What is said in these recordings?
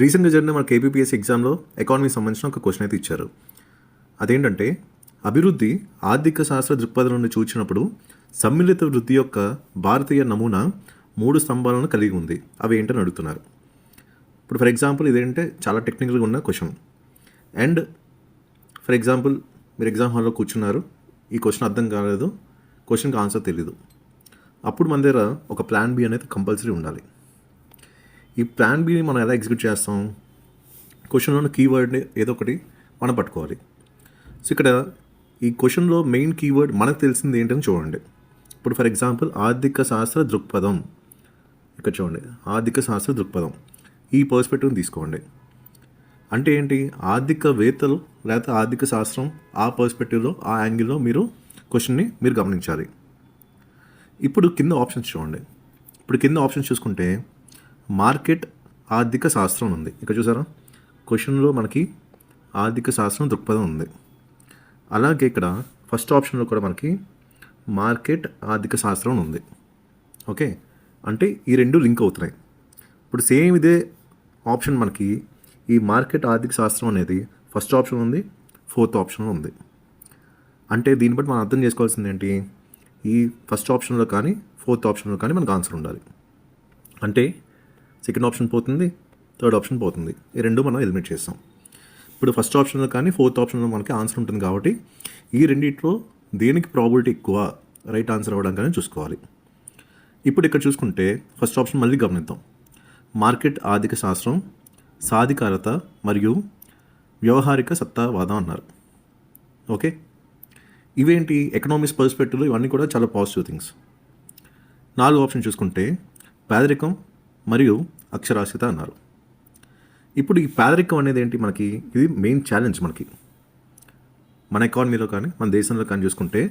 రీసెంట్గా జరిగిన మన కేపీపీఎస్సీ ఎగ్జామ్లో ఎకానమీకి సంబంధించిన ఒక క్వశ్చన్ అయితే ఇచ్చారు. అదేంటంటే అభివృద్ధి ఆర్థిక శాస్త్ర దృక్పథం నుండి చూచినప్పుడు సమ్మిళిత వృద్ధి యొక్క భారతీయ నమూనా 3 స్తంభాలను కలిగి ఉంది. అవి ఏంటని అడుగుతున్నారు. ఇప్పుడు ఫర్ ఎగ్జాంపుల్ ఇదేంటే చాలా టెక్నికల్గా ఉన్న క్వశ్చన్. అండ్ ఫర్ ఎగ్జాంపుల్ మీరు ఎగ్జామ్ హాల్లో కూర్చున్నారు, ఈ క్వశ్చన్ అర్థం కాలేదు, క్వశ్చన్కి ఆన్సర్ తెలీదు. అప్పుడు మన దగ్గర ఒక ప్లాన్ బి అనేది కంపల్సరీ ఉండాలి. ఈ ప్లాన్ బిని మనం ఎలా ఎగ్జిక్యూట్ చేస్తాం? క్వశ్చన్లో ఉన్న కీవర్డ్ ఏదో ఒకటి మనం పట్టుకోవాలి. సో ఇక్కడ ఈ క్వశ్చన్లో మెయిన్ కీవర్డ్ మనకు తెలిసింది ఏంటని చూడండి. ఇప్పుడు ఫర్ ఎగ్జాంపుల్ ఆర్థిక శాస్త్ర దృక్పథం, ఇక్కడ చూడండి, ఆర్థిక శాస్త్ర దృక్పథం, ఈ పర్స్పెక్టివ్ని తీసుకోండి. అంటే ఏంటి? ఆర్థికవేత్తలు లేకపోతే ఆర్థిక శాస్త్రం ఆ పర్స్పెక్టివ్లో, ఆ యాంగిల్లో మీరు క్వశ్చన్ని మీరు గమనించాలి. ఇప్పుడు కింద ఆప్షన్స్ చూడండి. ఇప్పుడు కింద ఆప్షన్స్ చూసుకుంటే మార్కెట్ ఆర్థిక శాస్త్రం ఉంది. ఇక్కడ చూసారా, క్వశ్చన్లో మనకి ఆర్థిక శాస్త్రం దృక్పథం ఉంది. అలాగే ఇక్కడ ఫస్ట్ ఆప్షన్లో కూడా మనకి మార్కెట్ ఆర్థిక శాస్త్రం ఉంది. ఓకే, అంటే ఈ రెండు లింక్ అవుతున్నాయి. ఇప్పుడు సేమ్ ఇదే ఆప్షన్ మనకి ఈ మార్కెట్ ఆర్థిక శాస్త్రం అనేది ఫస్ట్ ఆప్షన్ ఉంది, ఫోర్త్ ఆప్షన్లో ఉంది. అంటే దీన్ని బట్టి మనం అర్థం చేసుకోవాల్సింది ఏంటి? ఈ ఫస్ట్ ఆప్షన్లో కానీ ఫోర్త్ ఆప్షన్లో కానీ మనకు ఆన్సర్ ఉండాలి. అంటే సెకండ్ ఆప్షన్ పోతుంది, థర్డ్ ఆప్షన్ పోతుంది, ఈ రెండు మనం ఎలిమినేట్ చేస్తాం. ఇప్పుడు ఫస్ట్ ఆప్షన్లో కానీ ఫోర్త్ ఆప్షన్లో మనకి ఆన్సర్ ఉంటుంది కాబట్టి ఈ రెండిట్లో దేనికి ప్రాబిలిటీ ఎక్కువ రైట్ ఆన్సర్ అవ్వడం కానీ చూసుకోవాలి. ఇప్పుడు ఇక్కడ చూసుకుంటే ఫస్ట్ ఆప్షన్ మళ్ళీ గమనిద్దాం. మార్కెట్ ఆర్థిక శాస్త్రం, సాధికారత మరియు వ్యవహారిక సత్తావాదం అన్నారు. ఓకే, ఇవేంటి? ఎకనామిక్స్ పర్స్పెక్టివ్లో ఇవన్నీ కూడా చాలా పాజిటివ్ థింగ్స్. 4 ఆప్షన్ చూసుకుంటే పేదరికం మరియు అక్షరాస్యత అన్నారు. ఇప్పుడు ఈ పేదరికం అనేది ఏంటి? మనకి ఇది మెయిన్ ఛాలెంజ్. మనకి మన ఎకానమీలో కానీ మన దేశంలో కానీ చూసుకుంటే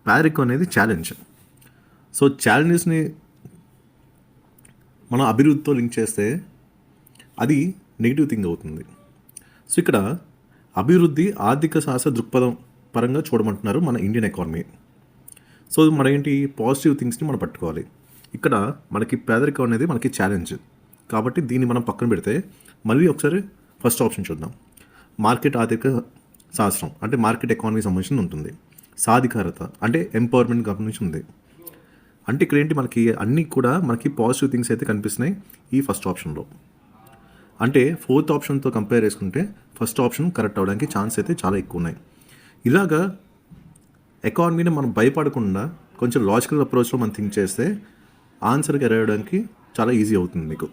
పేదరికం అనేది ఛాలెంజ్. సో ఛాలెంజెస్ని మనం అభివృద్ధితో లింక్ చేస్తే అది నెగిటివ్ థింగ్ అవుతుంది. సో ఇక్కడ అభివృద్ధి ఆర్థిక శాస్త్ర దృక్పథం పరంగా చూడమంటున్నారు మన ఇండియన్ ఎకానమీ. సో మన ఏంటి పాజిటివ్ థింగ్స్ని మనం పట్టుకోవాలి. ఇక్కడ మనకి పేదరికం అనేది మనకి ఛాలెంజ్ కాబట్టి దీన్ని మనం పక్కన పెడితే మళ్ళీ ఒకసారి ఫస్ట్ ఆప్షన్ చూద్దాం. మార్కెట్ ఆర్థిక శాస్త్రం అంటే మార్కెట్ ఎకానమీ సంబంధించి ఉంటుంది. సాధికారత అంటే ఎంపవర్మెంట్ సంబంధించి ఉంది. అంటే ఇక్కడ ఏంటి? మనకి అన్నీ కూడా మనకి పాజిటివ్ థింగ్స్ అయితే కనిపిస్తున్నాయి ఈ ఫస్ట్ ఆప్షన్లో. అంటే ఫోర్త్ ఆప్షన్తో కంపేర్ చేసుకుంటే ఫస్ట్ ఆప్షన్ కరెక్ట్ అవ్వడానికి ఛాన్స్ అయితే చాలా ఎక్కువ ఉన్నాయి. ఇలాగా ఎకానమీని మనం భయపడకుండా కొంచెం లాజికల్ అప్రోచ్లో మనం థింక్ చేస్తే ఆన్సర్కి ఎరగడానికి చాలా ఈజీ అవుతుంది మీకు.